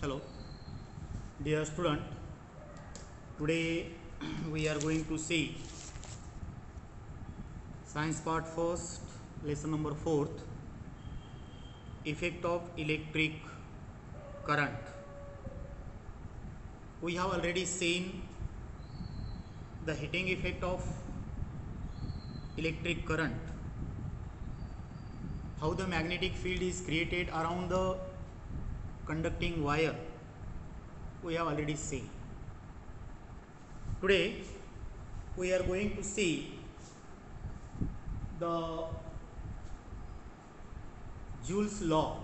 Hello, dear student. Today we are going to see science part first, lesson number 4th, effect of electric current. We have already seen the heating effect of electric current, how the magnetic field is created around the conducting wire. We have already seen. Today we are going to see the Joule's law.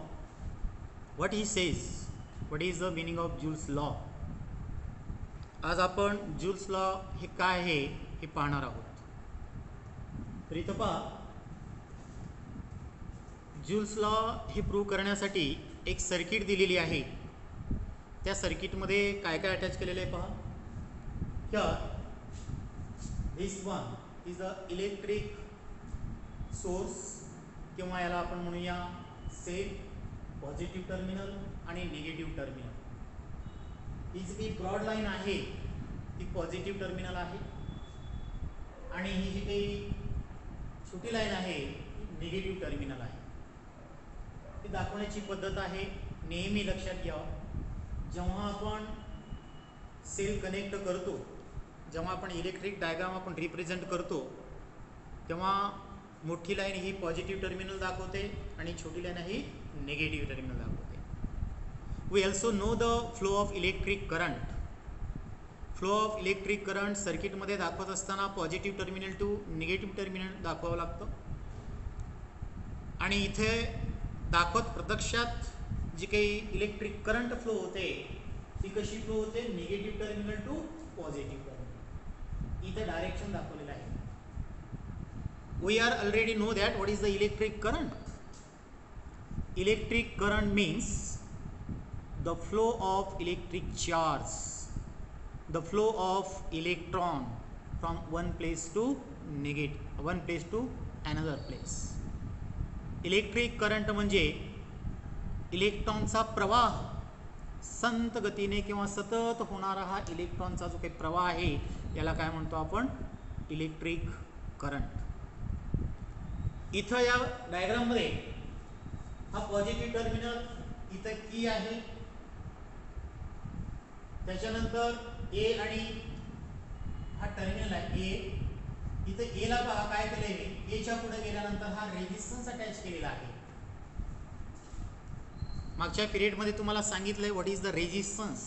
What he says, what is the meaning of Joule's law? आज आपण joules law हे काय आहे हे पाहणार आहोत. तर इथं पहा, जूल्स लॉ हे प्रूव्ह करण्यासाठी एक सर्किट दिलेली आहे. त्या सर्किटमध्ये काय काय अटॅच केलेलं आहे पहा. This one is the electric source, किंवा याला आपण म्हणूया सेल, पॉझिटिव्ह टर्मिनल आणि निगेटिव्ह टर्मिनल. ही जी ब्रॉड लाईन आहे ती पॉझिटिव्ह टर्मिनल आहे, आणि ही जी काही छोटी लाईन आहे ती निगेटिव्ह टर्मिनल आहे. ती दाखवण्याची पद्धत आहे. नेहमी लक्षात घ्या, जेव्हा आपण सेल कनेक्ट करतो, जेव्हा आपण इलेक्ट्रिक डायग्राम आपण रिप्रेझेंट करतो, तेव्हा मोठी लाईन ही पॉझिटिव्ह टर्मिनल दाखवते आणि छोटी लाईन ही निगेटिव्ह टर्मिनल दाखवते. We also know the flow of electric current. Flow of electric current सर्किटमध्ये दाखवत असताना positive terminal to negative terminal दाखवावं लागतं, आणि इथे दाखवत प्रत्यक्षात जी काही इलेक्ट्रिक करंट फ्लो होते ती कशी फ्लो होते, negative terminal to positive terminal. इथे डायरेक्शन दाखवलेलं आहे. We are already know that what is the electric current. Electric current means the flow of electric charge, the flow of electron from one place to another place. Electric current म्हणजे इलेक्ट्रॉनचा प्रवाह, संत गतीने किंवा सतत होणारा हा इलेक्ट्रॉनचा जो काही प्रवाह आहे याला काय म्हणतो आपण, इलेक्ट्रिक करंट. इथं या डायग्राम मध्ये हा पॉझिटिव्ह टर्मिनल इथं की आहे, त्याच्यानंतर ए आणि हा टर्मिनल आहे ए. इथं ए ला पहा काय केलंय, एच्या पुढे गेल्यानंतर हा रेझिस्टन्स अटॅच केलेला आहे. मागच्या पिरियड मध्ये तुम्हाला सांगितलंय what is the resistance.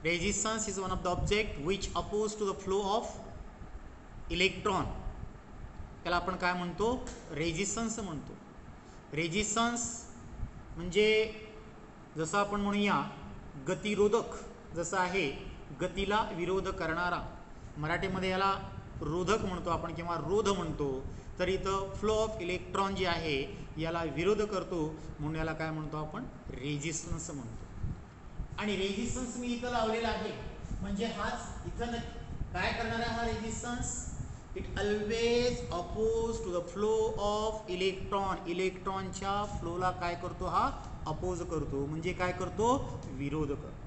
Resistance is one of the object which oppose to the flow of electron. त्याला आपण काय म्हणतो, रेझिस्टन्स म्हणतो. रेझिस्टन्स म्हणजे जसं आपण म्हणूया गतिरोधक, जसं आहे गतीला विरोध करणारा. मराठीमध्ये याला रोधक म्हणतो आपण किंवा रोध म्हणतो. तर इथं फ्लो ऑफ इलेक्ट्रॉन जे आहे याला विरोध करतो, म्हणून याला काय म्हणतो आपण, रेझिस्टन्स म्हणतो. आणि रेझिस्टन्स मी इथं लावलेला आहे म्हणजे हाच इथं काय करणार आहे हा resistance, it always oppose to the flow of electron. इलेक्ट्रॉनच्या फ्लोला काय करतो, हा अपोज करतो, म्हणजे काय करतो, विरोध करतो.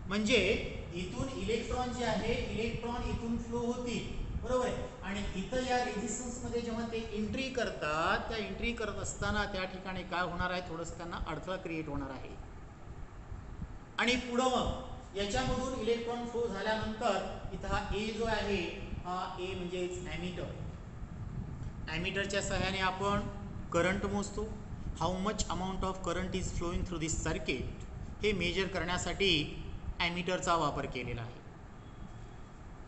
म्हणजे इथून इलेक्ट्रॉन जे आहे, इलेक्ट्रॉन इथून फ्लो होतील, बरोबर आहे. आणि इथं या रेझिस्टन्स मध्ये जेव्हा ते एंट्री करतात, त्या एंट्री करत असताना त्या ठिकाणी काय होणार आहे, थोडंसं त्यांना अडथळा क्रिएट होणार आहे. आणि पुढं मग याच्यामधून इलेक्ट्रॉन फ्लो झाल्यानंतर इथं हा ए जो आहे, हा ए म्हणजेच ॲमीटर. ॲमीटरच्या सहाय्याने आपण करंट मोजतो. How much amount of current is flowing through this circuit, हे मेजर करण्यासाठी ॲमीटरचा वापर केलेला आहे.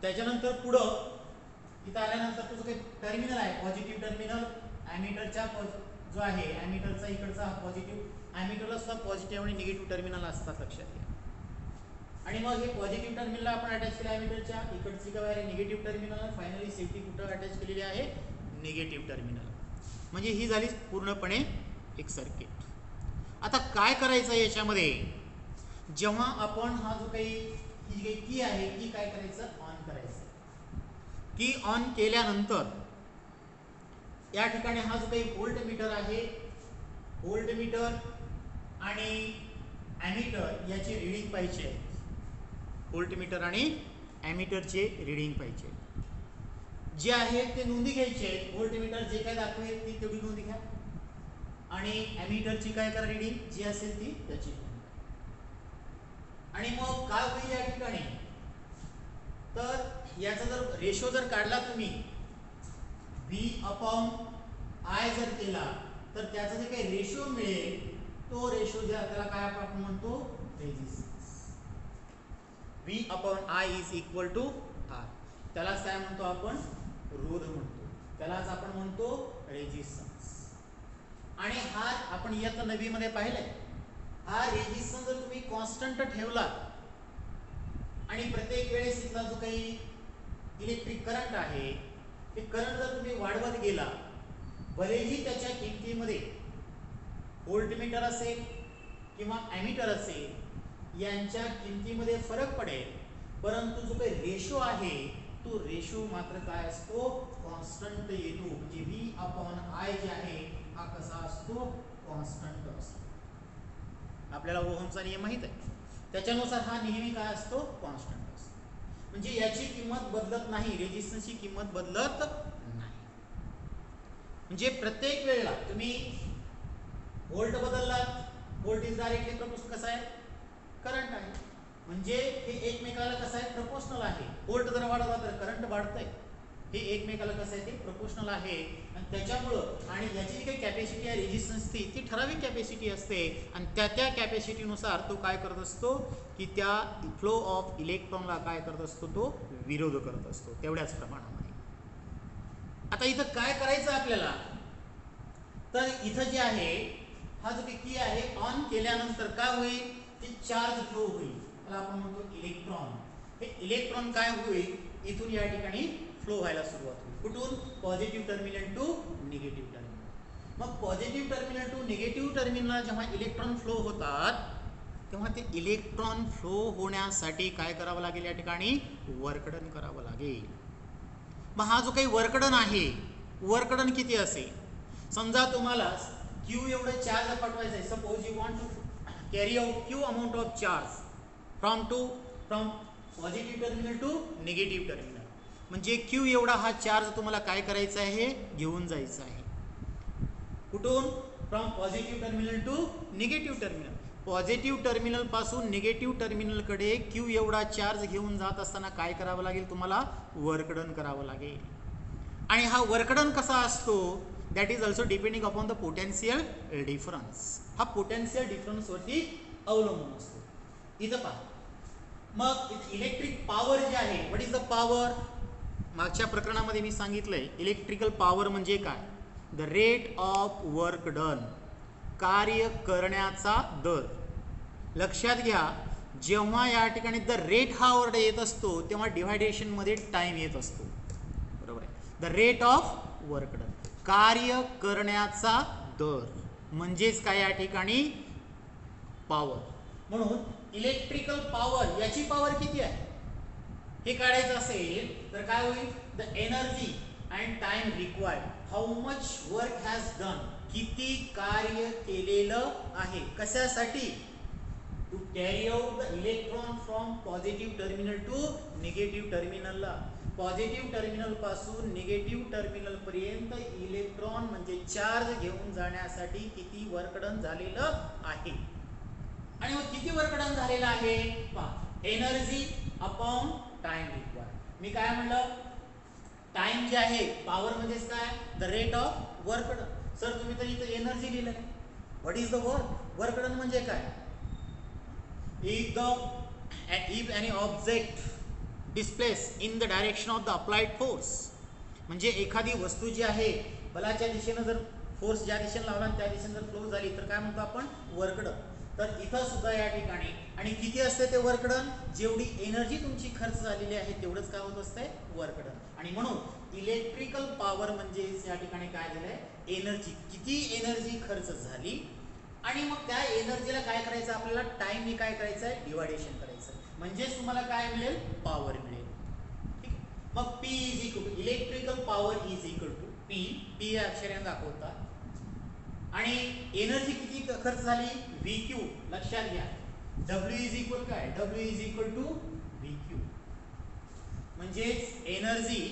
त्याच्यानंतर पुढं इथं आल्यानंतर तुझं काही टर्मिनल आहे, पॉझिटिव्ह टर्मिनल. ॲमीटरच्या जो आहे, ॲमीटरचा इकडचा हा पॉझिटिव्ह, ॲमीटरला सुद्धा पॉझिटिव्ह आणि निगेटिव्ह टर्मिनल असतात, लक्षात घ्या. आणि मग हे पॉझिटिव्ह टर्मिनलला आपण अटॅच केलं ॲमीटरच्या इकडची काय आहे, निगेटिव्ह टर्मिनल. फायनली सेफ्टी कुठं अटॅच केलेली आहे, निगेटिव्ह टर्मिनल. म्हणजे ही झाली पूर्णपणे एक सर्किट. आता काय करायचं याच्यामध्ये, जेव्हा आपण हा जो काही ही काही की आहे, की काय करायचं, ऑन करायचं. की ऑन केल्यानंतर या ठिकाणी हा जो काही व्होल्ट मीटर आहे, व्होल्ट मीटर आणि ॲमीटर याची रीडिंग पाहिजे. व्होल्टमीटर आणि ॲमीटरचे रीडिंग पाहिजे. जे आहे ते नोंदी घ्यायचे. व्होल्टमीटर जे काय दाखवेल ती तेवढी नोंद घ्या आणि ॲमीटरची काय करा रीडिंग जी असेल ती त्याची. आणि मग काय होईल या ठिकाणी, तर याचा जर रेशो जर काढला तुम्ही V/I जर केला तर त्याचा जे काही रेशो मिळेल तो रेशो जे त्याला काय आपण म्हणतो resistance. V/I is equal to R. त्यालाच काय म्हणतो आपण रोध म्हणतो, त्यालाच आपण म्हणतो रेझिस्टन्स. आणि हा आपण इयत्ता 9वी मध्ये पाहिलंय. हा रेझिस्टन्स जर तुम्ही कॉन्स्टंट ठेवला आणि प्रत्येक वेळेस इथला जो काही इलेक्ट्रिक करंट आहे ते करंट जर तुम्ही वाढवत गेला, भलेही त्याच्या किमतीमध्ये व्होल्टमीटर असेल किंवा ॲमीटर असेल यांच्या किमतीमध्ये फरक पडेल, परंतु जो काही रेशो आहे तो रेशो मात्र काय असतो कॉन्स्टंट येतो. म्हणजे V/I जे आहे हा कसा असतो कॉन्स्टंट असतो. आपल्याला ओहमचा नियम माहित आहे, त्याच्यानुसार हा नेहमी काय असतो कॉन्स्टंट असतो. म्हणजे याची किंमत बदलत नाही, रेझिस्टन्सची किंमत बदलत नाही. म्हणजे प्रत्येक वेळेला तुम्ही व्होल्ट बदललात, व्होल्ट इज डायरेक्टली प्रपोर्शनल कसा आहे करंट आहे, म्हणजे हे एकमेकाला कसं आहे प्रपोर्शनल आहे. व्होल्ट जर वाढवला तर करंट वाढतंय, हे एकमेकाला कसं आहे ते प्रपोर्शनल आहे. आणि त्याच्यामुळं आणि याची जी काही कॅपॅसिटी आहे रेझिस्टन्स ती ठराविक कॅपॅसिटी असते आणि त्या कॅपॅसिटीनुसार तो काय करत असतो की त्या फ्लो ऑफ इलेक्ट्रॉनला काय करत असतो तो विरोध करत असतो तेवढ्याच प्रमाणामध्ये. आता इथं काय करायचं आपल्याला, तर इथं जे आहे हा जो की आहे ऑन केल्यानंतर काय होईल ते चार्ज फ्लो होईल, त्याला आपण म्हणतो इलेक्ट्रॉन. हे इलेक्ट्रॉन काय होईल इथून या ठिकाणी फ्लो व्हायला सुरुवात होईल. कुठून positive terminal to negative terminal. मग पॉझिटिव्ह टर्मिनल टू निगेटिव्ह टर्मिनलला जेव्हा इलेक्ट्रॉन फ्लो होतात तेव्हा ते इलेक्ट्रॉन फ्लो होण्यासाठी काय करावं लागेल या ठिकाणी वर्कडन करावं लागेल. मग हा जो काही वर्कडन आहे वर्कडन किती असेल, समजा तुम्हाला Q एवढं चार्ज पाठवायचं आहे. Suppose you want to carry out Q amount of charge from positive terminal to negative terminal. म्हणजे Q एवढा हा चार्ज तुम्हाला काय करायचा आहे घेऊन जायचा आहे. कुठून from positive terminal to negative terminal. Positive terminal पासून निगेटिव्ह टर्मिनल कडे Q एवढा चार्ज घेऊन जात असताना काय करावं लागेल तुम्हाला वर्कडन करावं लागेल. आणि हा वर्कडन कसा असतो that is also depending upon the potential difference. हा पोटेन्शियल डिफरन्स वरती अवलंबून असतो. इथं पहा मग इलेक्ट्रिक पॉवर जे आहे व्हॉट इज द पॉवर. मागच्या प्रकरणामध्ये मी सांगितलंय इलेक्ट्रिकल पॉवर म्हणजे काय, the rate of work done, कार्य करण्याचा दर. लक्षात घ्या जेव्हा या ठिकाणी द रेट हा वर्ड येत असतो तेव्हा डिव्हायडेशन मध्ये टाइम येत असतो, बरोबर आहे. The rate of work done कार्य करण्याचा दर म्हणजेच काय या ठिकाणी पॉवर. म्हणून इलेक्ट्रिकल पॉवर याची पॉवर किती आहे हे काढायचं असेल तर काय होईल the energy and time required, how much work has done, किती कार्य केलेलं आहे कशासाठी to carry out the electron from positive terminal to negative टर्मिनलला. पॉझिटिव्ह टर्मिनल पासून निगेटिव्ह टर्मिनल पर्यंत इलेक्ट्रॉन म्हणजे चार्ज घेऊन जाण्यासाठी किती वर्क डन झालेलं आहे. आणि मग किती वर्क डन झालेलं आहे पहा, एनर्जी अपॉन टाइम रिक्वायर्ड. मी काय म्हणलं टाइम जे आहे पॉवर म्हणजेच काय the rate of work done. Sir तुम्ही तर इथं एनर्जी लिहिलं आहे, what is the work. Work done म्हणजे काय, if any object displays in the direction of the applied force, म्हणजे एखादी वस्तू जी आहे बलाच्या दिशेनं जर फोर्स ज्या दिशेने लावला त्या दिशेने जर फ्लो झाली तर काय म्हणतो आपण वर्क डन. तर इथं सुद्धा या ठिकाणी आणि किती असते ते वर्क डन, जेवढी एनर्जी तुमची खर्च झालेली आहे तेवढंच काय होत असते वर्क डन. आणि म्हणून इलेक्ट्रिकल पॉवर म्हणजे या ठिकाणी काय दिलंय एनर्जी, किती एनर्जी खर्च झाली आणि मग त्या एनर्जीला काय करायचं आपल्याला टाइमने काय करायचं आहे डिवायडेशन करायचं, म्हणजेच तुम्हाला काय मिळेल पॉवर मिळेल. ठीक आहे. मग P is equal to electrical power is equal to P, P या अक्षराने दाखवतात आणि एनर्जी किती खर्च झाली व्ही क्यू लक्षात घ्या W इज इक्वल काय W is equal to V Q म्हणजेच energy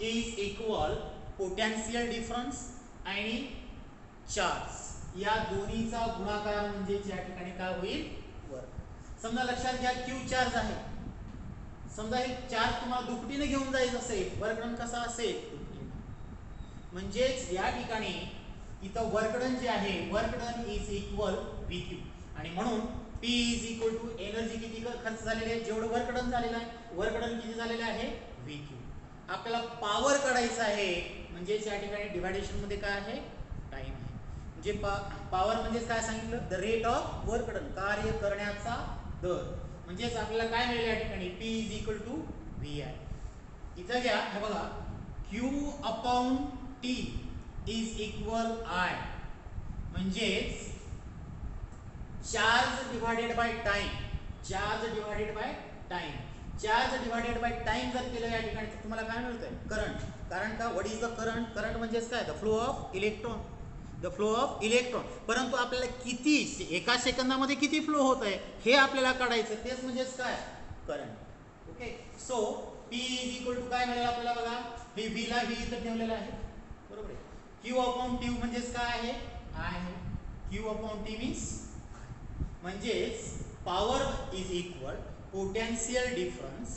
is equal potential difference आणि चार्ज या दोन्हीचा गुणाकार म्हणजे या ठिकाणी काय होईल वर्क समजा लक्षात घ्या क्यू चार्ज आहे समजा हे चार्ज तुम्हाला दुपटीने घेऊन जायचं असेल वर्क डन कसा असेल म्हणजेच या ठिकाणी इथं वर्क डन जे आहे work done is equal V Q आणि म्हणून P is equal to energy किती खर्च झालेली आहे जेवढं वर्क डन झालेलं आहे वर्क डन किती झालेलं आहे व्ही क्यू आपल्याला पॉवर काढायचं आहे म्हणजेच या ठिकाणी डिव्हायडेशन मध्ये काय आहे टाइम आहे म्हणजे पॉवर म्हणजे काय सांगितलं the rate of work done कार्य करण्याचा दर म्हणजेच आपल्याला काय मिळेल या ठिकाणी P is equal to V I इथं घ्या हे बघा Q upon T is equal I म्हणजेच charge divided by time charge divided by time charge divided by time जर केलं या ठिकाणी तर तुम्हाला काय मिळतंय करंट कारण का what is the current current म्हणजेच काय the flow of electron the flow of electron परंतु आपल्याला किती एका सेकंदामध्ये किती फ्लो होत आहे हे आपल्याला काढायचं तेच म्हणजेच काय current okay so P is equal to काय मिळेल आपल्याला बघा हे V ला V इथं ठेवलेलं आहे बरोबर आहे Q अपॉन T म्हणजेच काय आहे I आहे Q अपॉन T मीन्स म्हणजेच power is equal potential difference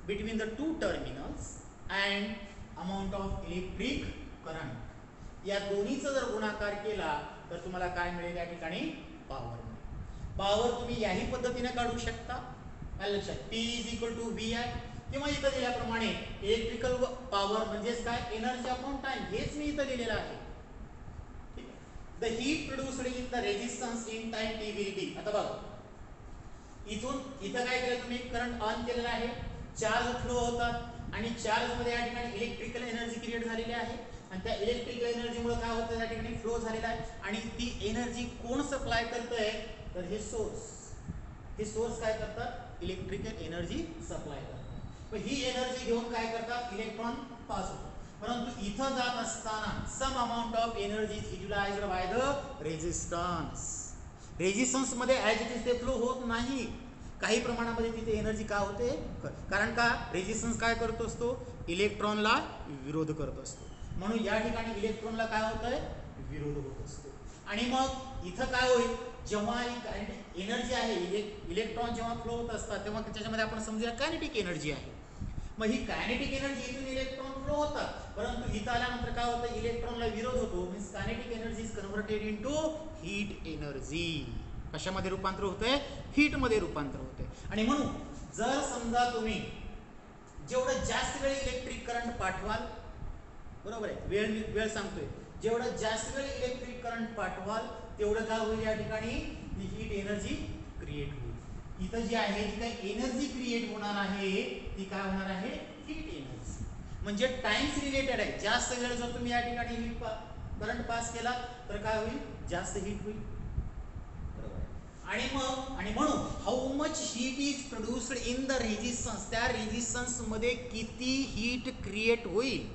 between the two terminals and amount of electric current या दोन्हीचा जर गुणाकार केला तर तुम्हाला काय मिळेल या ठिकाणी पॉवर पॉवर तुम्ही याही पद्धतीने काढू शकता लक्षात P is equal to V I किंवा इथं दिल्याप्रमाणे इलेक्ट्रिकल पॉवर म्हणजेच काय एनर्जी अपॉन टाइम हेच मी इथं लिहिलेलं आहे The heat produced in the resistance in time t will be आता बघा इथं काय केलं तुम्ही करंट ऑन केलेला आहे चार्ज फ्लो होतात आणि चार्ज मध्ये या ठिकाणी इलेक्ट्रिकल एनर्जी क्रिएट झालेली आहे आणि त्या इलेक्ट्रिकल एनर्जी मुळे काय होतं या ठिकाणी फ्लो झालेला आहे आणि ती एनर्जी कोण सप्लाय करतंय तर हे सोर्स काय करतात इलेक्ट्रिकल एनर्जी सप्लाय करतात पण ही एनर्जी घेऊन काय करतात इलेक्ट्रॉन पास होतात परंतु इथं जात असताना some amount of energy is utilized by the resistance मध्ये ऍज इट इज ते फ्लो होत नाही काही प्रमाणामध्ये तिथे एनर्जी का होते कारण का रेजिस्टन्स काय करत असतो इलेक्ट्रॉनला विरोध करत असतो म्हणून या ठिकाणी इलेक्ट्रॉनला काय होतंय विरोध होत असतो आणि मग इथं काय होईल जेव्हा एनर्जी आहे इलेक्ट्रॉन जेव्हा फ्लो होत असतात तेव्हा त्याच्यामध्ये आपण समजूया कायनेटिक एनर्जी आहे मग ही कायनेटिक एनर्जी इथून इलेक्ट्रॉन फ्लो होतात परंतु इथं आल्यानंतर काय होतं इलेक्ट्रॉनला विरोध होतो means kinetic energy is converted into heat energy कशामध्ये रूपांतर होतंय हीट मध्ये रूपांतर होतंय आणि म्हणून जर समजा तुम्ही जेवढं जास्त वेळ इलेक्ट्रिक करंट पाठवाल बरोबर आहे वेळ सांगतोय जेवढं जास्त वेळ इलेक्ट्रिक करंट पाठवाल तेवढं काय होईल या ठिकाणी हीट एनर्जी क्रिएट होईल इथं जी आहे जी काही एनर्जी क्रिएट होणार आहे ती काय होणार आहे हीट एनर्जी म्हणजे टाइम्स रिलेटेड आहे जास्त वेळ जर तुम्ही या ठिकाणी हीट करंट पास केला तर काय होईल जास्त हीट होईल बरोबर आणि म्हणून how much heat is produced in the resistance त्या रेजिस्टन्स मध्ये किती हीट क्रिएट होईल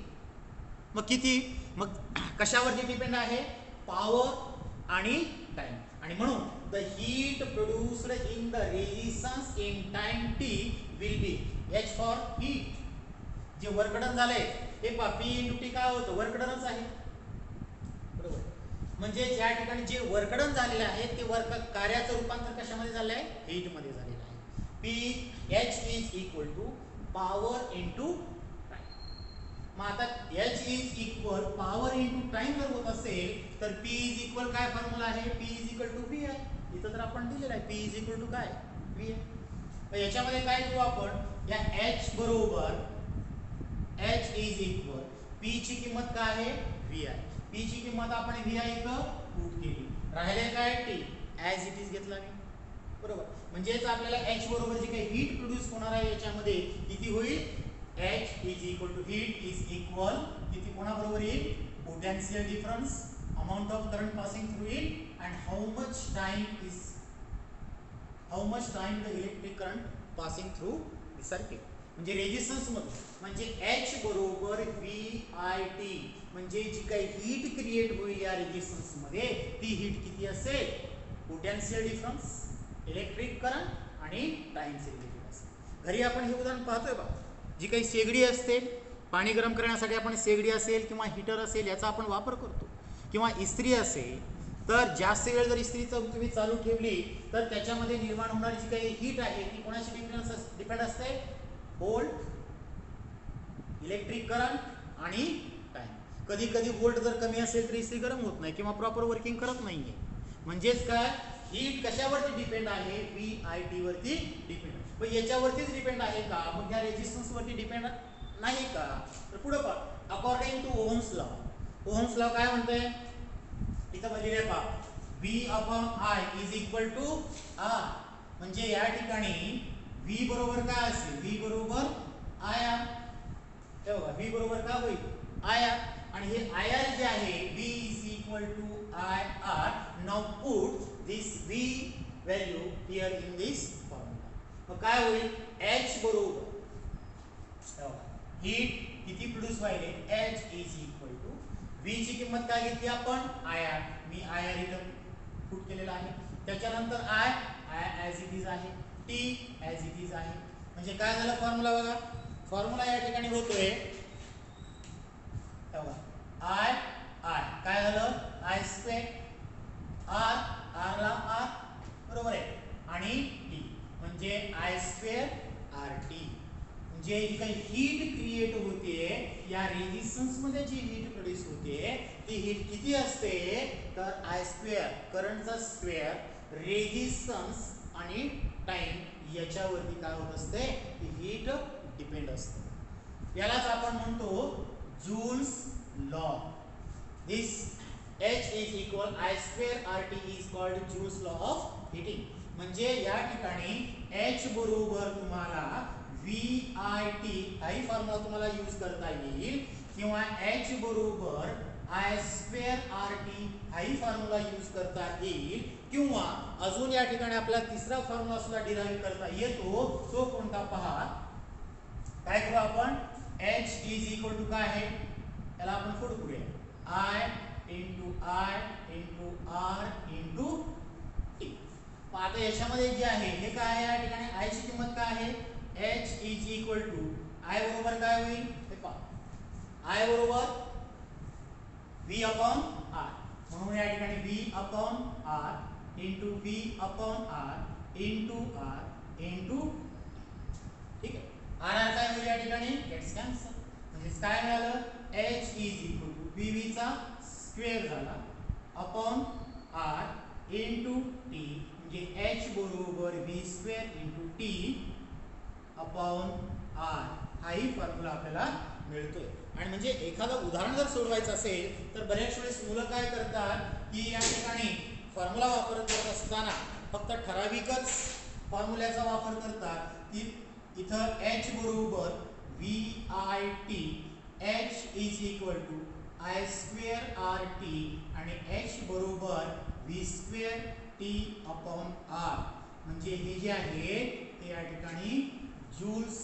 मग किती मग कशावरती डिपेंड आहे पॉवर आणि टाइम आणि म्हणून the heat produced in the resistance in time t will be h for heat जे वर्क डन झालंय हे पहा P into T काय होतं वर्क डनच आहे बरोबर म्हणजे ज्या ठिकाणी जे वर्क डन झालेले आहे ते वर्क कार्याचं रूपांतर कशामध्ये झालं आहे हीट मध्ये झालेलं आहे P h is equal to power into time मग आता h is equal power into time जर होत असेल तर P is equal काय फॉर्म्युला आहे P is equal to V आहे इथं तर आपण दिलेलं आहे P इज इक्वल टू काय V आहे याच्यामध्ये काय करू आपण या H बरोबर H इज इक्वल P ची किंमत काय आहे V आहे P ची किंमत आपण V आहे इथं पुट केली राहिले काय T ऍज इट इज घेतला मी बरोबर म्हणजेच आपल्याला H बरोबर जे काही हीट प्रोड्यूस होणार आहे याच्यामध्ये किती होईल H is equal to heat is equal किती कोणा बरोबर येईल potential difference amount of current passing through it and how much time the electric current passing through the circuit म्हणजे रेजिस्टन्स मध्ये म्हणजे H बरोबर VIT म्हणजे जी काही हीट क्रिएट होईल या रेजिस्टन्स मध्ये ती हीट किती असेल, पोटेन्शियल डिफरन्स, इलेक्ट्रिक करंट आणि टाइमचे रिलेटेड असेल. घरी आपण हे उदाहरण पाहतोय बा, जी काही शेगडी असते, पाणी गरम करण्यासाठी आपण शेगडी असेल किंवा हीटर असेल याचा आपण वापर करतो, किंवा इस्त्री असेल तर जास्त वेळ जर इस्त्री तुम्ही चालू ठेवली तर त्याच्यामध्ये निर्माण होणारी जी काही हीट आहे ती कोणाशी डिपेंड असते, व्होल्ट, इलेक्ट्रिक करंट आणि टाइम. कधी कधी व्होल्ट जर कमी असेल तर इस्त्री गरम होत नाही किंवा प्रॉपर वर्किंग करत नाहीये. म्हणजेच काय, हीट कशावरती डिपेंड आहे, VIT वरती डिपेंड. पण याच्यावरतीच डिपेंड आहे का, मग या रेजिस्टन्स वरती डिपेंड नाही का. तर पुढे पहा, according to Ohm's law. Ohm's law काय म्हणतोय, इथं लिहिले पहा, V/I is equal to R. म्हणजे या ठिकाणी V बरोबर काय असेल, V बरोबर IR. हे बघा, V बरोबर काय होईल, IR. आणि हे IR जे आहे, V is equal to IR. Now put this V value here in this formula. मग काय होईल, H बरोबर हीट किती प्रोड्यूस व्हायले, H is equal to V ची किंमत काय घेतली आपण, IR. मी IR इथं पुट केलेला आहे. त्याच्यानंतर I ॲज इट इज आहे, T ॲज इट इज आहे. म्हणजे काय झालं फॉर्म्युला बघा, फॉर्म्युला या ठिकाणी होतोय I काय झालं, I² R ला R बरोबर आहे आणि T म्हणजे I² RT. म्हणजे जी काही हीट क्रिएट होते या रेजिस्टन्स मध्ये, जी हीट प्रोड्यूस होते ती हीट किती असते, तर I² करंटचा स्क्वेअर, रेजिस्टन्स आणि टाइम याच्यावरती काय होत असते, ती हीट डिपेंड असते. यालाच आपण म्हणतो joules law. This H is equal I² RT is called joules law of heating. म्हणजे या ठिकाणी H बरोबर तुम्हाला VIT हाही फॉर्म्युला तुम्हाला यूज करता येईल, किंवा H बरोबर I² RT हाही फॉर्म्युला यूज करता येईल, किंवा अजून या ठिकाणी आपल्याला तिसरा फॉर्म्युला सुद्धा डिराइव्ह करता येतो. तो कोणता पहा, काय करू आपण, H इज इक्वल टू काय आहे, त्याला आपण पुढे करूया, I into R into T. आता याच्यामध्ये जे आहे हे काय आहे, या ठिकाणी I ची किंमत काय आहे, H is equal to I बरोबर काय होईल, हे पहा, I बरोबर V अपॉन R. म्हणून या ठिकाणी V upon R into V upon R into R into, ठीक आहे. R काय होईल या ठिकाणी, गेट्स कॅन्सल. म्हणजे काय मिळालं, H is equal to VV चा स्क्वेअर झाला अपॉन R इंटू T. म्हणजे H बरोबर V² into T upon R. हाही फॉर्म्युला आपल्याला मिळतोय. आणि म्हणजे एखादं उदाहरण जर सोडवायचं असेल तर बऱ्याच वेळेस मुलं काय करतात की या ठिकाणी फॉर्म्युला वापरत असताना फक्त ठराविकच फॉर्म्युल्याचा वापर करतात, की इथं H बरोबर VIT, H is equal to I² RT आणि H बरोबर V² T अपॉन R. म्हणजे हे जे आहे ते या ठिकाणी joules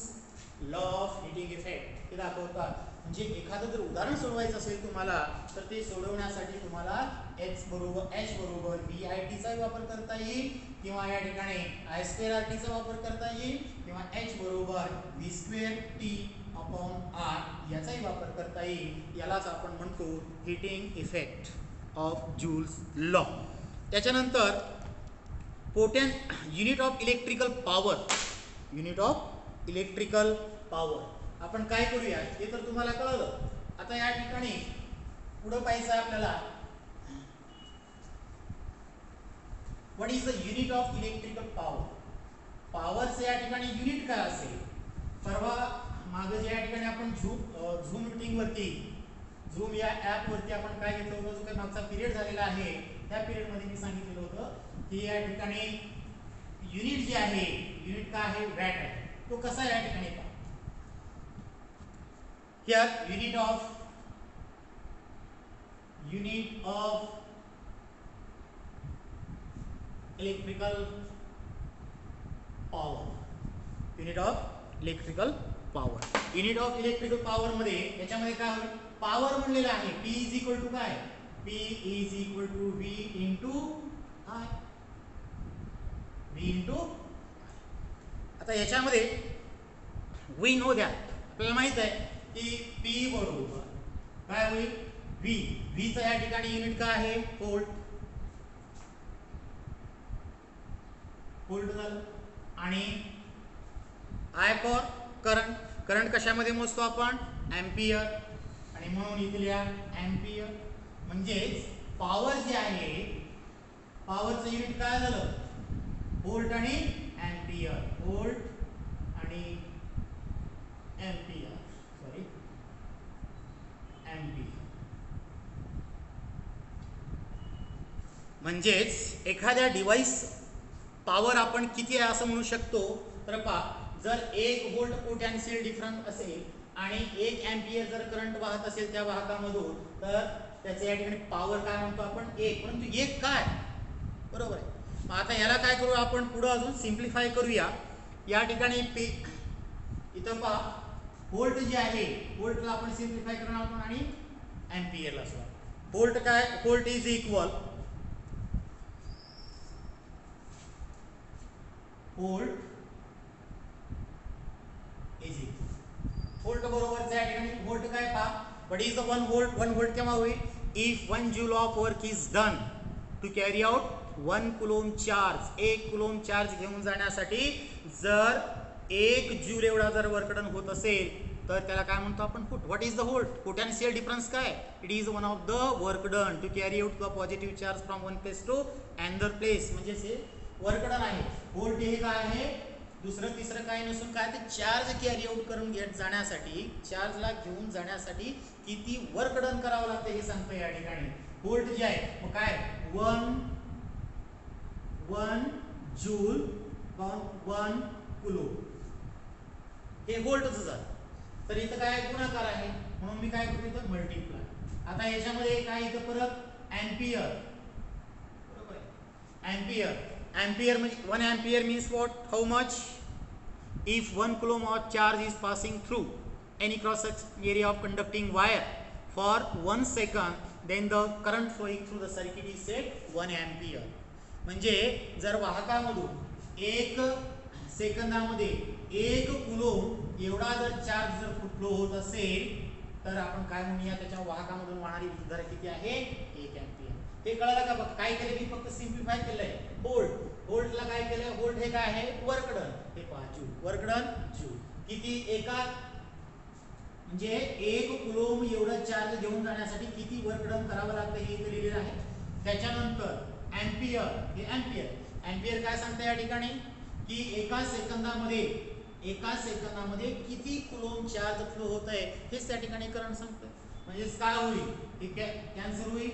law of heating effect हे दाखवतात. म्हणजे एखादं जर उदाहरण सोडवायचं असेल तुम्हाला तर ते सोडवण्यासाठी तुम्हाला H बरोबर VIT चा वापर करता येईल, किंवा या ठिकाणी I² RT चा वापर करता येईल, किंवा H बरोबर V² T अपॉन R याचाही वापर करता येईल. यालाच आपण म्हणतो heating effect of Joule's law. त्याच्यानंतर unit of electrical power. Unit of electrical power आपण काय करूया हे तर तुम्हाला कळलं. आता या ठिकाणी पुढे पाहायचं आहे आपल्याला, what is the unit of electrical power. पॉवरचे या ठिकाणी युनिट काय असेल. परवा मागे जे या ठिकाणी आपण झूम मीटिंग वरती, झूम या ऍप वरती आपण काय घेतलं होतं, जो काही मागचा पिरियड झालेला आहे त्या पिरियड मध्ये मी सांगितलेलं होतं की या ठिकाणी युनिट जे आहे, युनिट काय आहे, वॅट आहे. तो कसा या ठिकाणी पहा, here unit of electrical power. Unit of electrical power मध्ये याच्यामध्ये काय होईल, पॉवर म्हणलेला आहे P इज इक्वल टू काय, P is equal to V into I, V into. आता याच्यामध्ये वी नो द्या, आपल्याला माहित आहे की P बरोबर काय होईल V. V चं या ठिकाणी युनिट काय आहे, व्होल्ट. व्होल्ट झालं. आणि I फॉर करंट. करंट कशामध्ये मोजतो आपण, एम्पियर. आणि म्हणून इथे लिहा एम्पियर. म्हणजेच पॉवर जी आहे, पॉवरचं युनिट काय झालं, व्होल्ट आणि एम्पियर. व्होल्ट आणि एम्पियर, सॉरी एम्पियर. म्हणजेच एखाद्या डिव्हाइस पॉवर आपण किती आहे असं म्हणू शकतो. तर पहा, जर 1 व्होल्ट पोटेन्शियल डिफरन्स असेल आणि 1 एम्पियर जर करंट वाहत असेल त्या वाहकामधून, तर त्याच्या या ठिकाणी पॉवर काय म्हणतो आपण, 1. परंतु 1 काय, बरोबर आहे. मग आता याला काय करू आपण, पुढे अजून सिम्प्लिफाय करूया. या ठिकाणी इथं पहा, व्होल्ट जे आहे, व्होल्टला आपण सिम्प्लिफाय करणार आहोत आणि एम्पियरला सुद्धा. व्होल्ट काय, volt is equal, volt is equal, volt बरोबर या ठिकाणी व्होल्ट काय पहा, what is the 1 volt. 1 volt केव्हा होईल, if 1 joule of work is done to carry out 1 coulomb charge. 1 coulomb charge घेऊन जाण्यासाठी जर 1 जूल एवढा जर वर्क डन होत असेल तर त्याला काय म्हणतो आपण, what is the volt. Potential difference काय, it is one of the work done to carry out the positive charge from one place to another place. म्हणजे हे वर्क डन आहे. व्होल्ट हे काय आहे, दुसरं तिसरं काय नसून काय, ते चार्ज कॅरी आउट करून जाण्यासाठी, चार्जला घेऊन जाण्यासाठी किती वर्क डन करावं लागतं हे सांगतं या ठिकाणी. व्होल्ट जे आहे, मग काय 1 जूल 1 कुलोम, हे व्होल्टचं झालं. तर इथं काय गुणाकार आहे, म्हणून मी काय करतो इथं मल्टिप्लाय. आता याच्यामध्ये काय इथं परत एम्पियर, बरोबर आहे. एम्पियर, एम्पियर म्हणजे 1 ampere means what, how much, if 1 coulomb of charge is passing through any cross area of conducting wire for 1 second, then the current flowing through the circuit is said 1 ampere. म्हणजे जर वाहकामधून 1 सेकंदामध्ये 1 coulomb एवढा जर charge जर flow होत असेल तर आपण काय म्हणूया, त्याच्या वाहकामधून वाहणारी विद्युतधारा किती आहे, 1 एम्पियर. हे कळलं का, बघ काय केलं मी फक्त सिम्प्लिफाय केलंय. व्होल्ट, व्होल्टला काय केलंय, व्होल्ट हे काय आहे, वर्क डन. हे पहा जूल, वर्क डन जूल. किती, एका म्हणजे 1 कुलोम एवढं चार्ज घेऊन जाण्यासाठी किती वर्क डन करावं लागतं हे इथे लिहिलेलं आहे. त्याच्यानंतर एम्पियर, हे एम्पियर. एम्पियर काय सांगतं या ठिकाणी की एका सेकंदामध्ये किती कुलोम चार्ज फ्लो होत आहे हेच त्या ठिकाणी करंट सांगतं. म्हणजेच काय होईल, हे कॅन्सल होईल.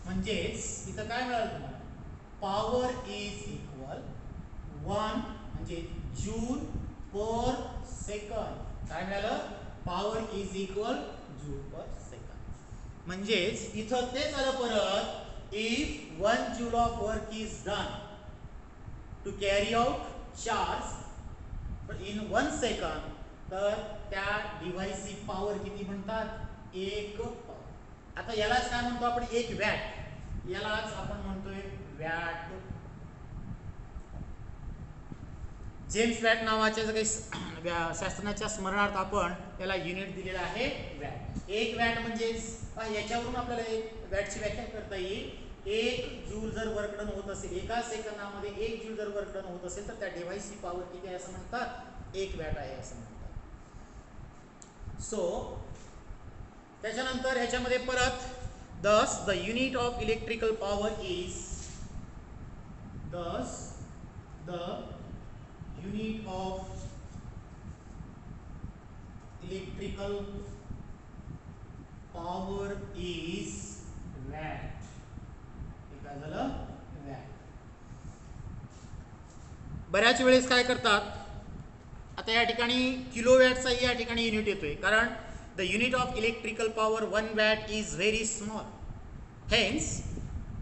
म्हणजेच इथं काय मिळालं तुम्हाला, पॉवर इज इक्वल 1 म्हणजे जूल पर सेकंड. काय मिळालं, power is equal joule per second. म्हणजेच इथं तेच आलं परत, if 1 joule of work is done to carry out charge in 1 second, तर त्या डिव्हाइसची पॉवर किती म्हणतात, 1 पॉवर. आता यालाच काय म्हणतो आपण, 1 वॅट. यालाच आपण म्हणतोय वॅट. जेम्स वॅट नावाच्या काही शास्त्रज्ञाच्या स्मरणार्थ आपण त्याला युनिट दिलेला आहे वॅट. 1 वॅट म्हणजे याच्यावरून आपल्याला वॅटची व्याख्या करता येईल. 1 जूल जर वर्क डन होत असेल, एका सेकंदामध्ये 1 जूल जर वर्क डन होत असेल तर त्या डिव्हाइसची पॉवर किती आहे असं म्हणतात, 1 वॅट आहे असं म्हणतात. सो त्याच्यानंतर ह्याच्यामध्ये परत thus the unit of electrical power is, thus the unit of electrical power is watt. हे काय झालं, वॅट. बऱ्याच वेळेस काय करतात, आता या ठिकाणी किलोवॅटचाही या ठिकाणी युनिट येतोय, कारण the unit of electrical power 1 watt is very small, hence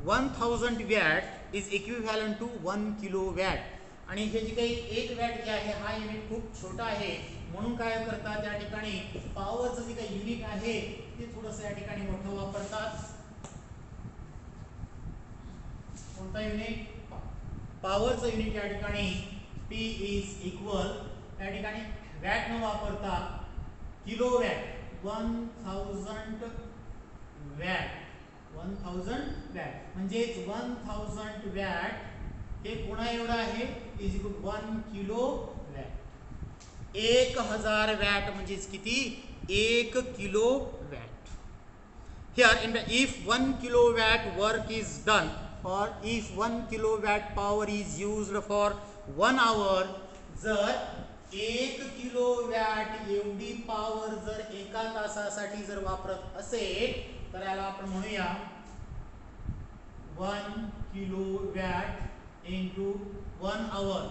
1000 watt is equivalent to 1 kilowatt. आणि हे जे काही 1 वॅट जे आहे हा युनिट खूप छोटा आहे, म्हणून काय करतात या ठिकाणी पॉवरचं जे काही युनिट आहे ते थोडंसं या ठिकाणी मोठं वापरतात. कोणता युनिट? पॉवरचं युनिट या ठिकाणी P इज इक्वल या ठिकाणी वॅट न वापरता किलोवॅट 1000 वॅट 1000 वॅट म्हणजेच 1000 वॅट हे पुन्हा एवढं आहे is equal 1 kilo watt. 1000 watt म्हणजेच किती? 1 kilo watt. Here in the if 1 kilowatt work is done or if 1 kilowatt power is used for 1 hour, जर 1 किलोवॅट एवढी पॉवर जर एका तासासाठी जर वापरत असेल तर याला आपण म्हणूया 1 किलोवॅट इंटू 1 आवर.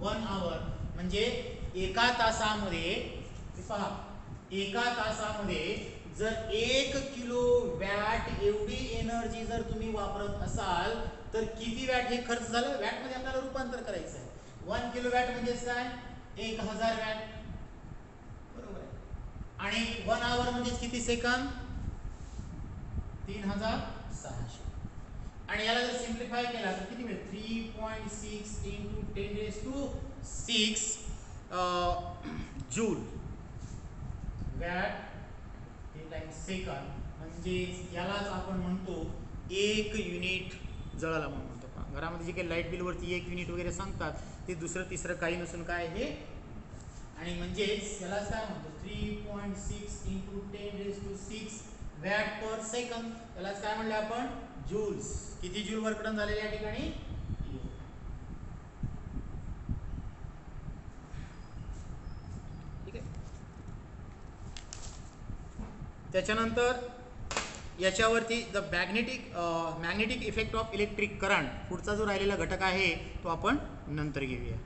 1 आवर म्हणजे एका तासामध्ये पहा एका तासामध्ये जर 1 किलोवॅट एवढी एनर्जी जर तुम्ही वापरत असाल तर किती वॅट हे खर्च झालं? वॅट मध्ये आपल्याला रूपांतर करायचं आहे. 1 किलोवॅट म्हणजे काय? 1000 वॅट, बरोबर आहे. आणि 1 आवर म्हणजे किती सेकंद? 3600. आणि याला जर सिम्प्लिफाय केला तर किती मिळेल? 3.6 into 10⁶ joule watt times second म्हणजे यालाच आपण म्हणतो 1 युनिट जळाला म्हणून म्हणतो. घरामध्ये जे काही लाईट बिल वरती 1 युनिट वगैरे सांगतात ते दुसरं तिसरं काही नसून काय हे आणि म्हणजेच यालाच काय म्हणतो 3.6 into 10⁶ वॅट पर सेकंद. यालाच काय म्हणले आपण? जूल्स. किती जूल वर्क डन झालेले या ठिकाणी? ठीक आहे. त्याच्यानंतर याच्यावरती the magnetic effect of electric current पुढचा जो राहिलेला घटक आहे तो आपण नंतर घेऊया.